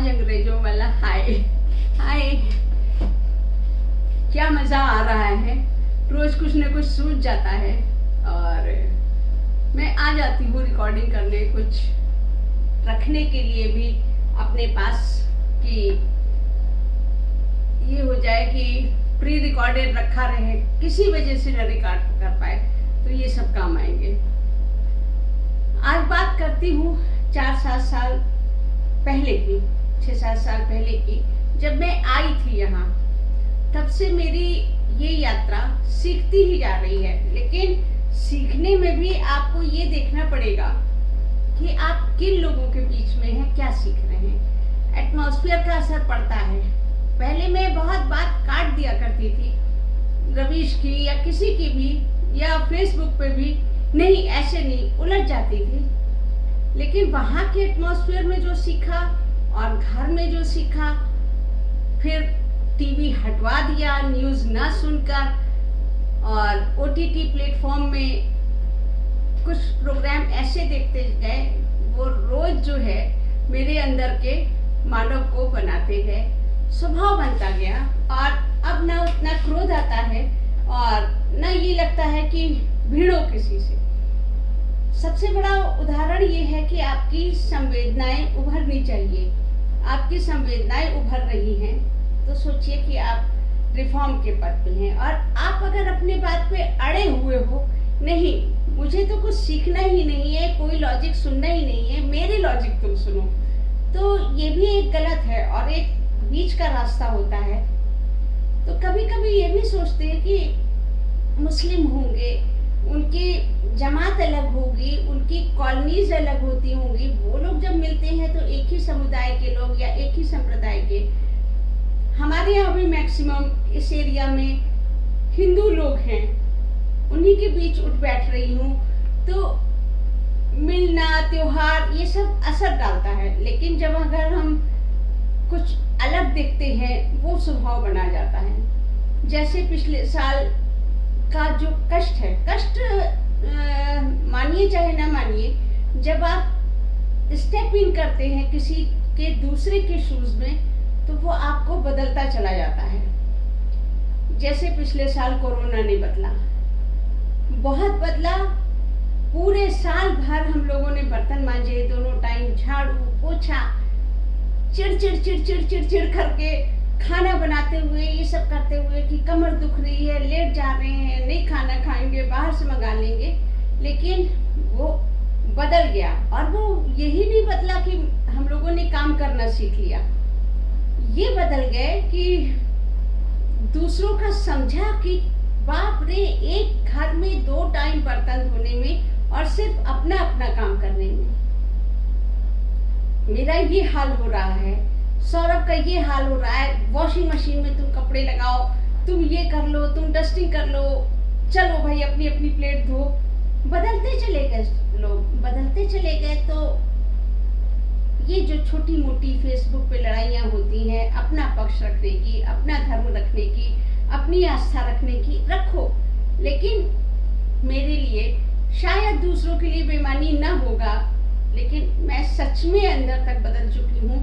अंग्रेजों वाला हाय हाय। क्या मज़ा आ रहा है, रोज कुछ न कुछ सूझ जाता है और मैं आ जाती हूँ रिकॉर्डिंग करने, कुछ रखने के लिए भी अपने पास कि ये हो जाए कि प्री रिकॉर्डेड रखा रहे, किसी वजह से न रिकॉर्ड कर पाए तो ये सब काम आएंगे। आज बात करती हूँ 4-7 साल पहले की, 6-7 साल पहले की, जब मैं आई थी यहाँ। तब से मेरी ये यात्रा सीखती ही जा रही है, लेकिन सीखने में भी आपको ये देखना पड़ेगा कि आप किन लोगों के बीच में हैं, क्या सीख रहे हैं। एटमॉस्फेयर का असर पड़ता है। पहले मैं बहुत बात काट दिया करती थी, रवीश की या किसी की भी, या फेसबुक पे भी, नहीं ऐसे नहीं, उलझ जाती थी। लेकिन वहाँ के एटमॉस्फेयर में जो सीखा और घर में जो सीखा, फिर टीवी हटवा दिया न्यूज़ ना सुनकर, और ओटीटी प्लेटफॉर्म में कुछ प्रोग्राम ऐसे देखते गए, वो रोज जो है मेरे अंदर के मानव को बनाते गए, स्वभाव बनता गया। और अब ना उतना क्रोध आता है और ना ये लगता है कि भिड़ो किसी से। सबसे बड़ा उदाहरण ये है कि आपकी संवेदनाएं उभरनी चाहिए। आपकी संवेदनाएं उभर रही हैं तो सोचिए कि आप रिफॉर्म के पद पे हैं। और आप अगर अपने बात पे अड़े हुए हो, नहीं मुझे तो कुछ सीखना ही नहीं है, कोई लॉजिक सुनना ही नहीं है, मेरे लॉजिक तुम सुनो, तो ये भी एक गलत है और एक बीच का रास्ता होता है। तो कभी कभी ये भी सोचते हैं कि मुस्लिम होंगे, उनकी जमात अलग होगी, उनकी कॉलोनीज अलग होती होंगी, वो लोग जब मिलते हैं तो एक ही समुदाय के लोग या एक ही संप्रदाय के। हमारे यहाँ भी मैक्सिमम इस एरिया में हिंदू लोग हैं, उन्हीं के बीच उठ बैठ रही हूँ, तो मिलना त्योहार ये सब असर डालता है। लेकिन जब अगर हम कुछ अलग देखते हैं, वो स्वभाव बना जाता है। जैसे पिछले साल का जो कष्ट है, कष्ट मानिए चाहे ना मानिए, जब आप स्टेप इन करते हैं किसी के दूसरे के शूज में, तो वो आपको बदलता चला जाता है। जैसे पिछले साल कोरोना ने बदला, बहुत बदला। पूरे साल भर हम लोगों ने बर्तन मांजे, दोनों टाइम झाड़ू पोछा, चिड़ करके खाना बनाते हुए, ये सब करते हुए कि कमर दुख रही है, लेट जा रहे हैं, नहीं खाना खाएंगे, बाहर से मंगा लेंगे। लेकिन वो बदल गया। और वो यही नहीं बदला कि हम लोगों ने काम करना सीख लिया, ये बदल गए कि दूसरों का समझा कि बाप रे, एक घर में 2 टाइम बर्तन धोने में और सिर्फ अपना अपना काम करने में। मेरा ये हाल हो रहा है, सौरभ का ये हाल हो रहा है, वॉशिंग मशीन में तुम कपड़े लगाओ, तुम ये कर लो, तुम डस्टिंग कर लो, चलो भाई अपनी अपनी प्लेट धो। बदलते चले गए लोग, बदलते चले गए। तो ये जो छोटी मोटी फेसबुक पे लड़ाइयाँ होती हैं, अपना पक्ष रखने की, अपना धर्म रखने की, अपनी आस्था रखने की, रखो। लेकिन मेरे लिए शायद दूसरों के लिए बेईमानी ना होगा, लेकिन मैं सच में अंदर तक बदल चुकी हूँ।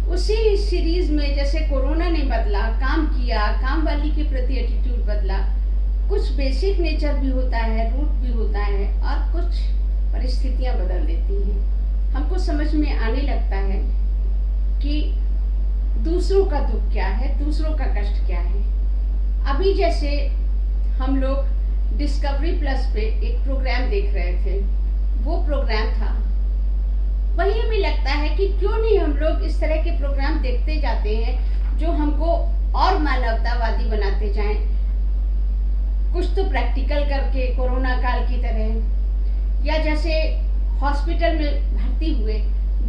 उसी सीरीज में जैसे कोरोना ने बदला, काम किया, काम वाली के प्रति एटीट्यूड बदला, कुछ बेसिक नेचर भी होता है, रूट भी होता है, और कुछ परिस्थितियाँ बदल देती हैं। हमको समझ में आने लगता है कि दूसरों का दुख क्या है, दूसरों का कष्ट क्या है। अभी जैसे हम लोग डिस्कवरी प्लस पे एक प्रोग्राम देख रहे थे, वो प्रोग्राम था, वही हमें लगता है कि क्यों नहीं हम लोग इस तरह के प्रोग्राम देखते जाते हैं जो हमको और मानवतावादी बनाते जाएं। कुछ तो प्रैक्टिकल करके, कोरोना काल की तरह, या जैसे हॉस्पिटल में भर्ती हुए,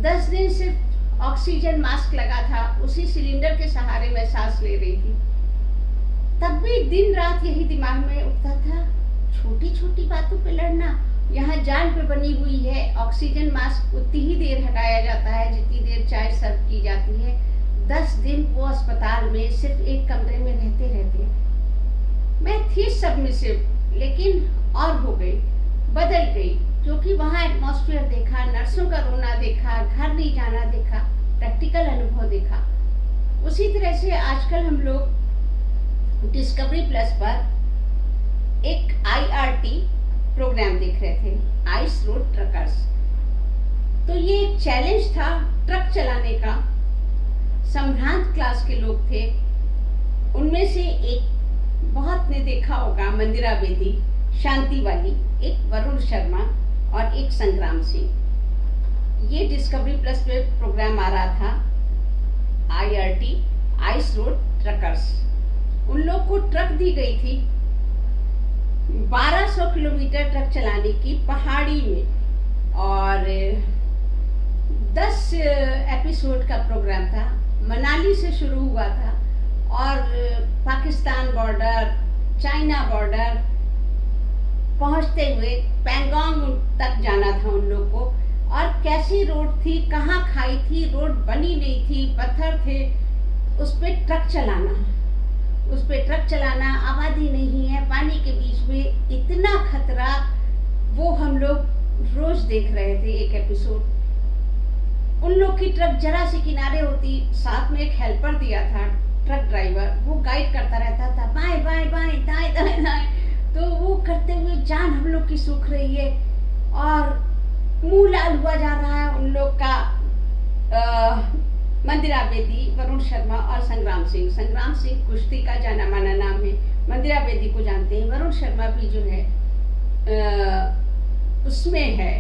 10 दिन सिर्फ ऑक्सीजन मास्क लगा था, उसी सिलेंडर के सहारे मैं सांस ले रही थी। तब भी दिन रात यही दिमाग में उठता था, छोटी छोटी बातों पे लड़ना। यहाँ जान पे बनी हुई है, ऑक्सीजन मास्क उतनी ही देर हटाया जाता है जितनी देर चाय सर्व की जाती है। 10 दिन वो अस्पताल में सिर्फ एक कमरे में रहते रहते मैं थी सबमिसिव, लेकिन और हो गई, बदल गई, क्योंकि वहाँ एटमॉस्फेयर देखा, नर्सों का रोना देखा, घर नहीं जाना देखा, प्रैक्टिकल अनुभव देखा। उसी तरह से आजकल हम लोग डिस्कवरी प्लस पर एक IRT प्रोग्राम देख रहे थे, आइस रोड ट्रकर्स। तो ये एक चैलेंज था ट्रक चलाने का। संभ्रांत क्लास के लोग थे, उनमें से एक बहुत ने देखा होगा, मंदिरा बेदी, शांति वाली, एक वरुण शर्मा और एक संग्राम सिंह। ये डिस्कवरी प्लस पे प्रोग्राम आ रहा था, IRT आइस रोड ट्रकर्स। उन लोग को ट्रक दी गई थी 1200 किलोमीटर ट्रक चलाने की पहाड़ी में, और 10 एपिसोड का प्रोग्राम था। मनाली से शुरू हुआ था और पाकिस्तान बॉर्डर, चाइना बॉर्डर पहुंचते हुए पैंगोंग तक जाना था उन लोग को। और कैसी रोड थी, कहाँ खाई थी, रोड बनी नहीं थी, पत्थर थे, उस पे ट्रक चलाना, आबादी नहीं है, पानी के बीच में, इतना खतरा। वो हम लोग रोज देख रहे थे एक एपिसोड। उन लोग की ट्रक जरा से किनारे होती, साथ में एक हेल्पर दिया था, ट्रक ड्राइवर, वो गाइड करता रहता था, बाएं बाएं बाएं, दाएं दाएं दाएं। तो वो करते हुए जान हम लोग की सूख रही है और मुंह लाल हुआ जा रहा है उन लोग का। मंदिरा बेदी, वरुण शर्मा और संग्राम सिंह कुश्ती का जाना माना नाम है। मंदिरा बेदी को जानते हैं, वरुण शर्मा भी जो है उसमें है,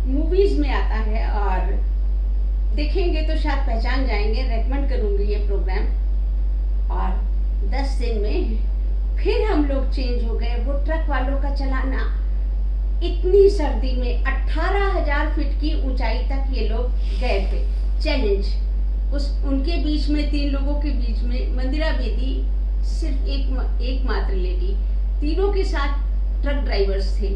मूवीज में आता है, और देखेंगे तो शायद पहचान जाएंगे। रेकमेंड करूंगी ये प्रोग्राम। और 10 दिन में फिर हम लोग चेंज हो गए। वो ट्रक वालों का चलाना, इतनी सर्दी में 18,000 फीट की ऊंचाई तक ये लोग गए थे। चैलेंज, उनके बीच में 3 लोगों के बीच में मंदिरा बेदी सिर्फ एक मात्र लेडी, तीनों के साथ ट्रक ड्राइवर्स थे।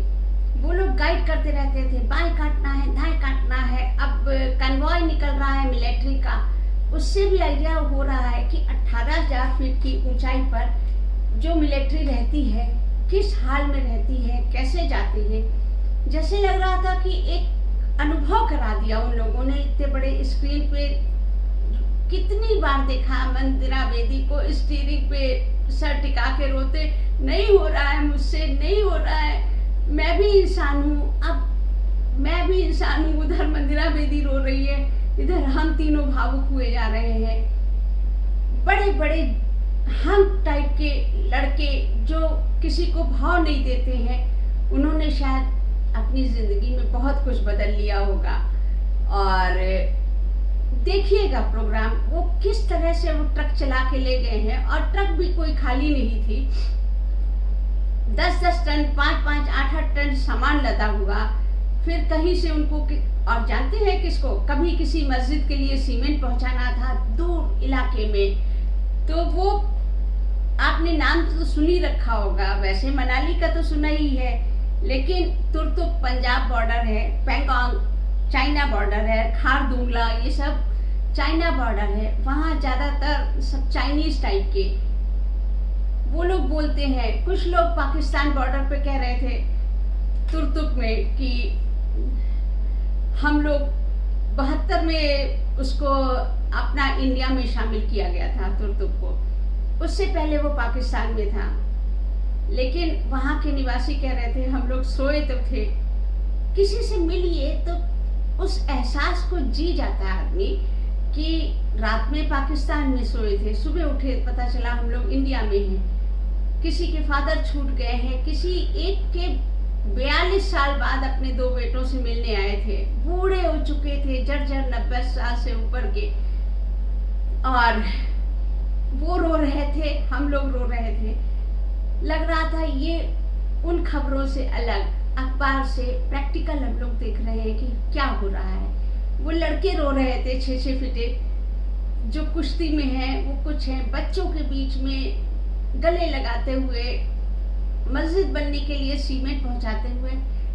वो लोग गाइड करते रहते थे, बाएं काटना है, दाएं काटना है। अब कन्वॉय निकल रहा है मिलिट्री का, उससे भी आइडिया हो रहा है कि 18,000 फीट की ऊंचाई पर जो मिलिट्री रहती है किस हाल में रहती है, कैसे जाती है। जैसे लग रहा था कि एक अनुभव करा दिया उन लोगों ने। इतने बड़े स्क्रीन पे कितनी बार देखा मंदिरा बेदी को स्टीयरिंग पे सर टिका के रोते, नहीं हो रहा है मुझसे, नहीं हो रहा है, मैं भी इंसान हूँ, अब मैं भी इंसान हूँ। उधर मंदिरा बेदी रो रही है, इधर हम तीनों भावुक हुए जा रहे हैं। बड़े बड़े हम टाइप के लड़के जो किसी को भाव नहीं देते हैं, उन्होंने शायद अपनी जिंदगी में बहुत कुछ बदल लिया होगा। और देखिएगा प्रोग्राम, वो किस तरह से वो ट्रक चला के ले गए हैं। और ट्रक भी कोई खाली नहीं थी, 10-10 टन, 5-5, 8-8 टन सामान लदा हुआ। फिर कहीं से उनको और जानते हैं किसको, कभी किसी मस्जिद के लिए सीमेंट पहुंचाना था दूर इलाके में, तो वो आपने नाम तो सुन ही रखा होगा, वैसे मनाली का तो सुना ही है, लेकिन तुर्तुक पंजाब बॉर्डर है, पैंगोंग चाइना बॉर्डर है, खारदुंगला ये सब चाइना बॉर्डर है। वहाँ ज्यादातर सब चाइनीज टाइप के वो लोग बोलते हैं। कुछ लोग पाकिस्तान बॉर्डर पे कह रहे थे तुर्तुक में कि हम लोग 72 में उसको अपना इंडिया में शामिल किया गया था तुर्तुक को, उससे पहले वो पाकिस्तान में था। लेकिन वहाँ के निवासी कह रहे थे हम लोग सोए तो थे। किसी से मिलिए तो उस एहसास को जी जाता है आदमी कि रात में पाकिस्तान में सोए थे, सुबह उठे पता चला हम लोग इंडिया में हैं। किसी के फादर छूट गए हैं, किसी एक के 42 साल बाद अपने 2 बेटों से मिलने आए थे, बूढ़े हो चुके थे, जर्जर 90 साल से ऊपर के, और वो रो रहे थे, हम लोग रो रहे थे। लग रहा था ये उन खबरों से अलग, अखबार से प्रैक्टिकल हम लोग देख रहे हैं कि क्या हो रहा है। वो लड़के रो रहे थे 6-6 फीटे, जो कुश्ती में हैं, वो कुछ हैं बच्चों के बीच में गले लगाते हुए, मस्जिद बनने के लिए सीमेंट पहुंचाते हुए।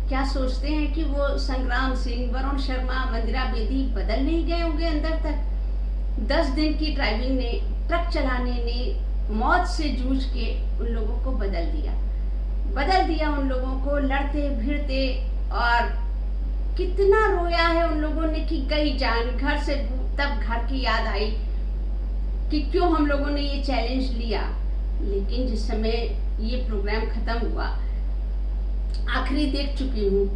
क्या सोचते हैं कि वो संग्राम सिंह, वरुण शर्मा, मंदिरा बेदी बदल नहीं गए होंगे अंदर तक। 10 दिन की ड्राइविंग ने, ट्रक चलाने ने, मौत से जूझ के उन लोगों को बदल दिया उन लोगों को, लड़ते भिड़ते और कितना रोया है उन लोगों ने कि गई जान घर से, तब घर की याद आई कि क्यों हम लोगों ने ये चैलेंज लिया। लेकिन जिस समय ये प्रोग्राम खत्म हुआ, आखिरी देख चुकी हूँ,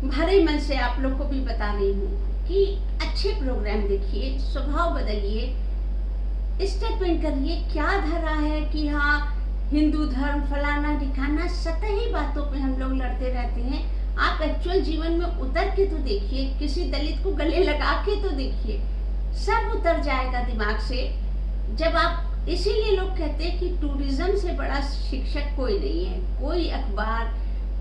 भरे मन से आप लोग को भी बता रही हूँ कि अच्छे प्रोग्राम देखिए, स्वभाव बदलिए, स्टेप इन करिए। क्या धरा है कि हाँ हिंदू धर्म फलाना ढिकाना, सतही बातों पे हम लोग लड़ते रहते हैं। आप एक्चुअल जीवन में उतर के तो देखिए, किसी दलित को गले लगा के तो देखिए, सब उतर जाएगा दिमाग से। जब आप, इसीलिए लोग कहते हैं कि टूरिज्म से बड़ा शिक्षक कोई नहीं है। कोई अखबार,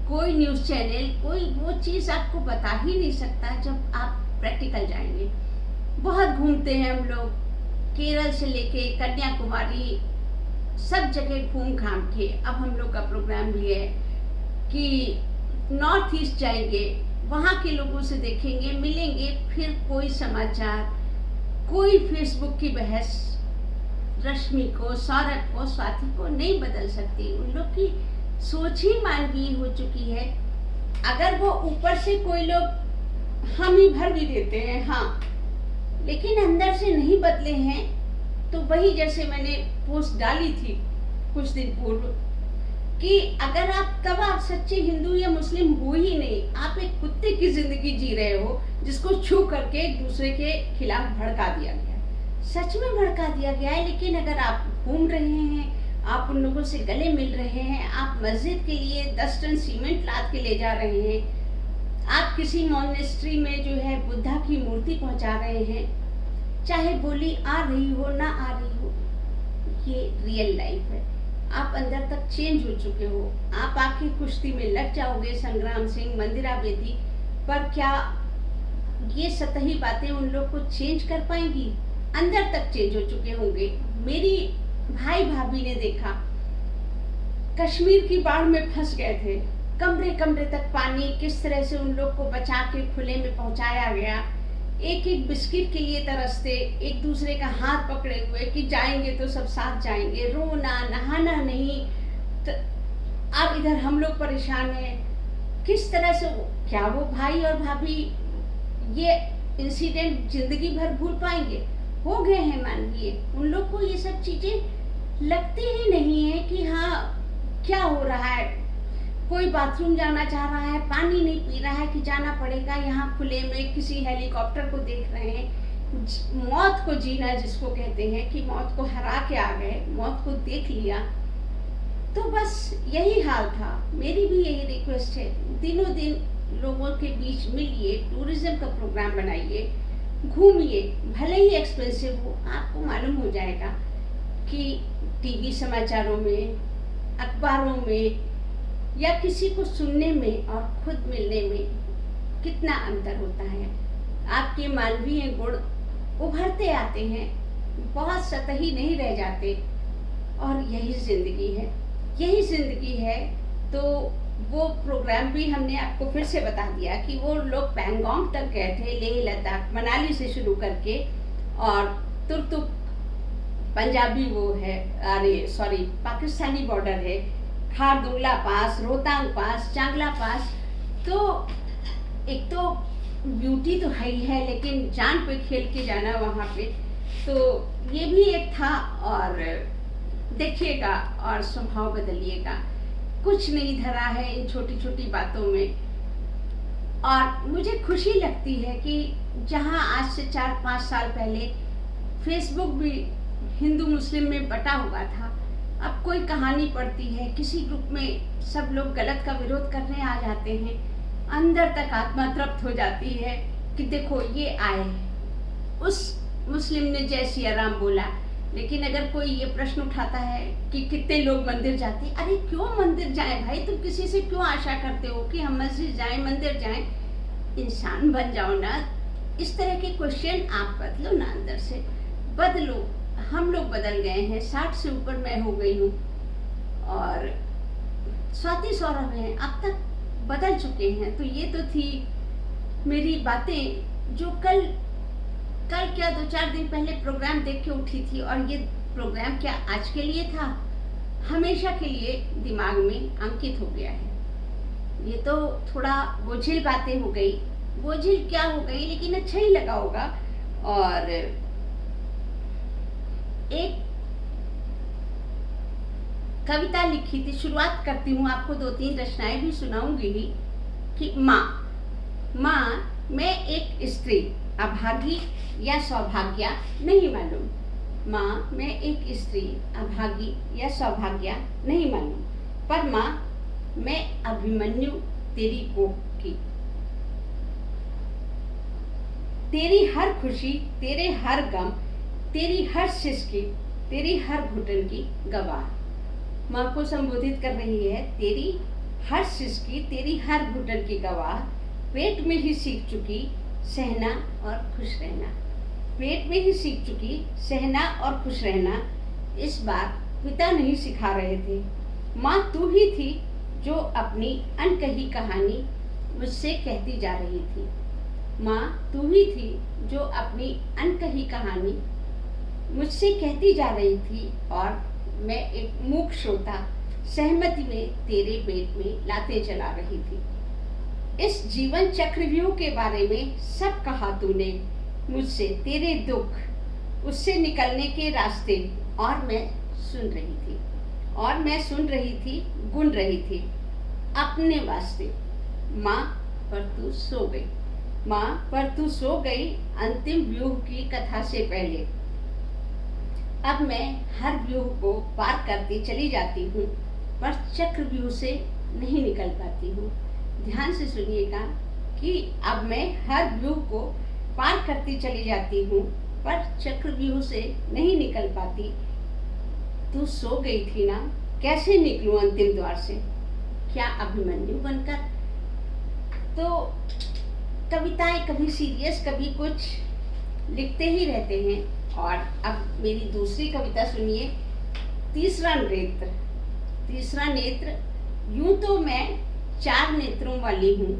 कोई न्यूज़ चैनल, कोई वो चीज़ आपको बता ही नहीं सकता जब आप प्रैक्टिकल जाएंगे। बहुत घूमते हैं हम लोग, केरल से लेके कन्याकुमारी, सब जगह घूम घाम के। अब हम लोग का प्रोग्राम भी है कि नॉर्थ ईस्ट जाएंगे, वहाँ के लोगों से देखेंगे, मिलेंगे, फिर कोई समाचार, कोई फेसबुक की बहस रश्मि को, सौरभ को, स्वाति को नहीं बदल सकती। उन लोग की सोच ही मानवीय हो चुकी है। अगर वो ऊपर से कोई लोग हम ही भर भी देते हैं, हाँ, लेकिन अंदर से नहीं बदले हैं, तो वही जैसे मैंने पोस्ट डाली थी कुछ दिन पूर्व कि अगर आप, तब आप सच्चे हिंदू या मुस्लिम हो ही नहीं, आप एक कुत्ते की जिंदगी जी रहे हो जिसको छू करके एक दूसरे के खिलाफ भड़का दिया गया। सच में भड़का दिया गया है। लेकिन अगर आप घूम रहे हैं, आप उन लोगों से गले मिल रहे हैं, आप मस्जिद के लिए 10 टन सीमेंट लाद के ले जा रहे हैं, आप किसी मॉनेस्ट्री में जो है बुद्धा की मूर्ति पहुंचा रहे हैं, चाहे बोली आ रही हो ना आ रही हो, ये रियल लाइफ है। आप अंदर तक चेंज हो चुके हो। आप आके कुश्ती में लग जाओगे संग्राम सिंह, मंदिरा बेदी, पर क्या ये सतही बातें उन लोग को चेंज कर पाएंगी? अंदर तक चेंज हो चुके होंगे। मेरी भाई भाभी ने देखा, कश्मीर की बाढ़ में फंस गए थे, कमरे कमरे तक पानी, किस तरह से उन लोग को बचा के खुले में पहुंचाया गया। एक एक बिस्किट के लिए तरसते, एक दूसरे का हाथ पकड़े हुए कि जाएंगे तो सब साथ जाएंगे, रोना नहाना नहीं। तो अब इधर हम लोग परेशान हैं, किस तरह से क्या वो भाई और भाभी ये इंसिडेंट जिंदगी भर भूल पाएंगे? हो गए हैं मानवीय। उन लोग को ये सब चीजें लगती ही नहीं है कि हाँ क्या हो रहा है। कोई बाथरूम जाना चाह रहा है, पानी नहीं पी रहा है कि जाना पड़ेगा यहाँ खुले में, किसी हेलीकॉप्टर को देख रहे हैं। मौत को जीना जिसको कहते हैं कि मौत को हरा के आ गए, मौत को देख लिया। तो बस यही हाल था। मेरी भी यही रिक्वेस्ट है, दिनों दिन लोगों के बीच मिलिए, टूरिज्म का प्रोग्राम बनाइए, घूमिए, भले ही एक्सपेंसिव हो। आपको मालूम हो जाएगा कि टीवी समाचारों में, अखबारों में या किसी को सुनने में और खुद मिलने में कितना अंतर होता है। आपके मानवीय गुण उभरते आते हैं, बहुत सतही नहीं रह जाते। और यही जिंदगी है, यही जिंदगी है। तो वो प्रोग्राम भी हमने आपको फिर से बता दिया कि वो लोग पैंगोंग तक गए थे, लेह लद्दाख, मनाली से शुरू करके, और तुर्तुक पंजाबी वो है, अरे सॉरी पाकिस्तानी बॉर्डर है, खारदुंगला पास, रोहतांग पास, चांगला पास। तो एक तो ब्यूटी तो है ही है, लेकिन जान पे खेल के जाना वहाँ पे, तो ये भी एक था। और देखिएगा और स्वभाव बदलिएगा। कुछ नहीं धरा है इन छोटी छोटी बातों में। और मुझे खुशी लगती है कि जहाँ आज से 4-5 साल पहले फेसबुक भी हिंदू मुस्लिम में बटा हुआ था, अब कोई कहानी पढ़ती है, किसी ग्रुप में सब लोग गलत का विरोध करने आ जाते हैं, अंदर तक आत्मा तृप्त हो जाती है कि देखो ये आए, उस मुस्लिम ने जय सिया राम बोला। लेकिन अगर कोई ये प्रश्न उठाता है कि कितने लोग मंदिर जाते, अरे क्यों मंदिर जाएं भाई? तुम किसी से क्यों आशा करते हो कि हम मस्जिद जाएं, मंदिर जाएं? इंसान बन जाओ ना। इस तरह के क्वेश्चन आप बदलो ना, अंदर से बदलो। हम लोग बदल गए हैं, 60 से ऊपर मैं हो गई हूँ, और स्वाति सौरभ हैं, अब तक बदल चुके हैं। तो ये तो थी मेरी बातें जो कल क्या 2-4 दिन पहले प्रोग्राम देख के उठी थी। और ये प्रोग्राम क्या आज के लिए था, हमेशा के लिए दिमाग में अंकित हो गया है। ये तो थोड़ा बोझिल बातें हो गई, बोझिल क्या हो गई, लेकिन अच्छा ही लगा होगा। और एक कविता लिखी थी, शुरुआत करती हूँ, आपको 2-3 रचनाएं भी सुनाऊंगी ही। कि माँ मैं एक स्त्री, अभागी या सौभाग्या नहीं मालूम। माँ मैं एक स्त्री, अभागी या सौभाग्या नहीं मालूम, पर माँ मैं अभिमन्यु तेरी कोख की। तेरी हर खुशी, तेरे हर गम, तेरी हर सिसकी, तेरी हर घुटन की गवाह। माँ को संबोधित कर रही है, तेरी हर सिसकी, तेरी हर घुटन की गवाह। पेट में ही सीख चुकी सहना और खुश रहना। पेट में ही सीख चुकी सहना और खुश रहना। इस बार पिता नहीं सिखा रहे थे, माँ तू ही थी जो अपनी अनकही कहानी मुझसे कहती जा रही थी। माँ तू ही थी जो अपनी अनकही कहानी मुझसे कहती जा रही थी, और मैं एक मूक श्रोता सहमति में तेरे पेट में लाते चला रही थी। इस जीवन चक्रव्यूह के बारे में सब कहा तूने मुझसे, तेरे दुख, उससे निकलने के रास्ते, और मैं सुन रही थी, और मैं सुन रही थी, गुन रही थी अपने वास्ते। माँ पर तू सो गई, माँ पर तू सो गई अंतिम व्यूह की कथा से पहले। अब मैं हर व्यूह को पार करती चली जाती हूँ, पर चक्रव्यूह से नहीं निकल पाती हूँ। ध्यान से सुनिएगा कि अब मैं हर व्यूह को पार करती चली जाती हूँ, पर चक्रव्यूह से नहीं निकल पाती। तू सो गई थी ना, कैसे निकलूं अंतिम द्वार से, क्या अभिमन्यु बनकर। तो कविताएं कभी सीरियस कभी कुछ लिखते ही रहते हैं। और अब मेरी दूसरी कविता सुनिए, तीसरा नेत्र। तीसरा नेत्र, यूं तो मैं 4 नेत्रों वाली हूँ,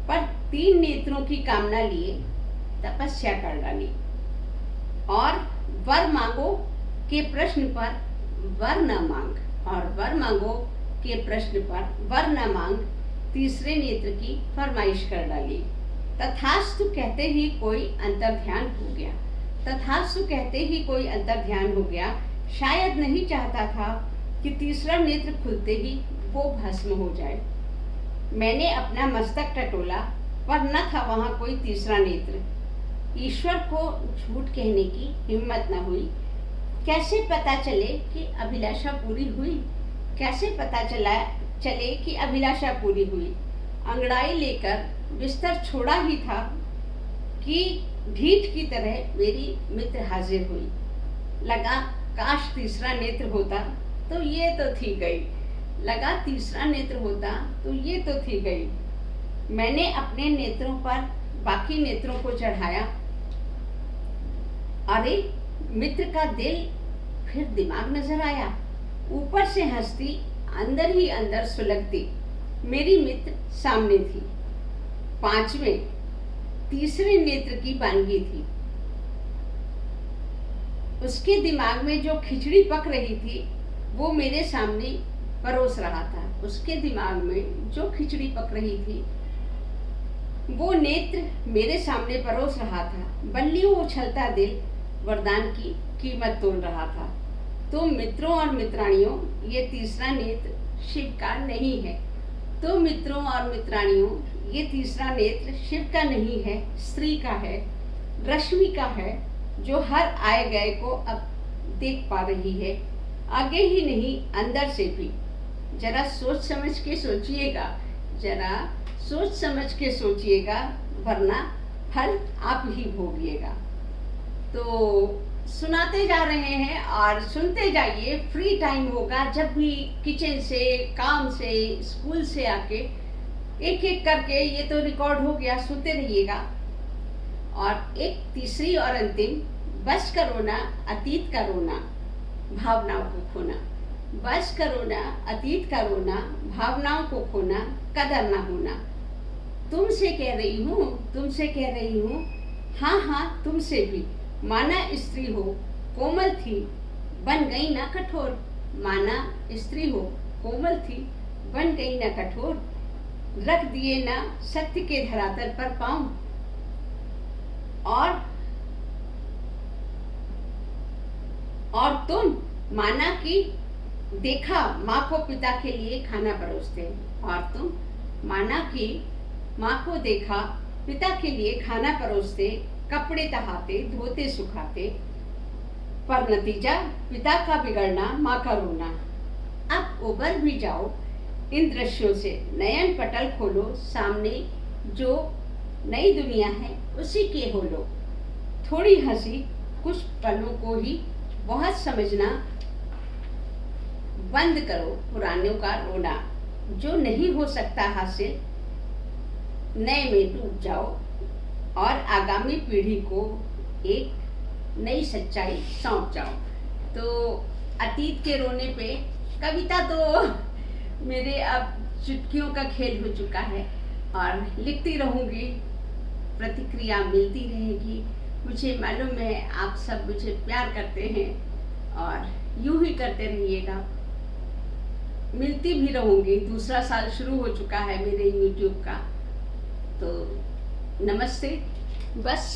पर 3 नेत्रों की कामना लिए तपस्या कर डाली। और वर मांगो के प्रश्न पर वर न मांग, और वर मांगो के प्रश्न पर वर न मांग, तीसरे नेत्र की फरमाइश कर डाली। तथास्तु कहते ही कोई अंतर्ध्यान हो गया, तथास्तु कहते ही कोई अंतर्ध्यान हो गया। शायद नहीं चाहता था कि तीसरा नेत्र खुलते ही वो भस्म हो जाए। मैंने अपना मस्तक टटोला, पर न था वहां कोई तीसरा नेत्र। ईश्वर को झूठ कहने की हिम्मत न हुई। कैसे पता चले कि अभिलाषा पूरी हुई, कैसे पता चले कि अभिलाषा पूरी हुई। अंगड़ाई लेकर बिस्तर छोड़ा ही था कि ढीठ की तरह मेरी मित्र हाजिर हुई। लगा काश तीसरा नेत्र होता तो ये तो थी गई, लगा तीसरा नेत्र होता तो ये तो थी गई। मैंने अपने नेत्रों पर बाकी नेत्रों को चढ़ाया। अरे मित्र का दिल, फिर दिमाग नजर आया। ऊपर से हंसती, अंदर ही अंदर सुलगती मेरी मित्र सामने थी। 5वें तीसरे नेत्र की बानगी थी। उसके दिमाग में जो खिचड़ी पक रही थी वो मेरे सामने परोस रहा था। उसके दिमाग में जो खिचड़ी पक रही थी वो नेत्र मेरे सामने परोस रहा था। बल्लियों उछलता दिल वरदान की कीमत तोल रहा था। तो मित्रों और मित्राणियों, ये तीसरा नेत्र शिव का नहीं है। तो मित्रों और मित्राणियों, ये तीसरा नेत्र शिव का नहीं है, स्त्री का है, रश्मि का है, जो हर आए गए को अब देख पा रही है, आगे ही नहीं अंदर से भी। जरा सोच समझ के सोचिएगा, जरा सोच समझ के सोचिएगा, वरना फल आप ही भोगिएगा। तो सुनाते जा रहे हैं और सुनते जाइए। फ्री टाइम होगा जब भी किचन से, काम से, स्कूल से आके एक एक करके, ये तो रिकॉर्ड हो गया, सुनते रहिएगा। और एक तीसरी और अंतिम, बस करो ना अतीत का रोना, भावनाओं को खोना। बस करो ना अतीत का रोना, भावनाओं को खोना, कदर ना होना। तुमसे कह रही हूँ, तुमसे कह रही हूँ, हाँ हाँ तुमसे भी। माना स्त्री हो, कोमल थी, बन गई ना कठोर। माना स्त्री हो, कोमल थी, बन गई ना कठोर। रख दिए ना सत्य के धरातल पर पाँव, और तुम माना कि देखा माँ को पिता के लिए खाना परोसते, और तुम माना कि माँ को देखा पिता के लिए खाना परोसते, कपड़े तहाते धोते सुखाते, पर नतीजा पिता का बिगड़ना माँ का रोना। अब उबर भी जाओ इन दृश्यों से, नयन पटल खोलो, सामने जो नई दुनिया है उसी के हो लो। थोड़ी हंसी कुछ पलों को ही बहुत समझना, बंद करो पुरानों का रोना। जो नहीं हो सकता हासिल नए में डूब जाओ, और आगामी पीढ़ी को एक नई सच्चाई सौंप जाओ। तो अतीत के रोने पे कविता तो मेरे अब चुटकियों का खेल हो चुका है, और लिखती रहूँगी, प्रतिक्रिया मिलती रहेगी। मुझे मालूम है आप सब मुझे प्यार करते हैं, और यूं ही करते रहिएगा। मिलती भी रहूँगी। दूसरा साल शुरू हो चुका है मेरे YouTube का, तो नमस्ते। बस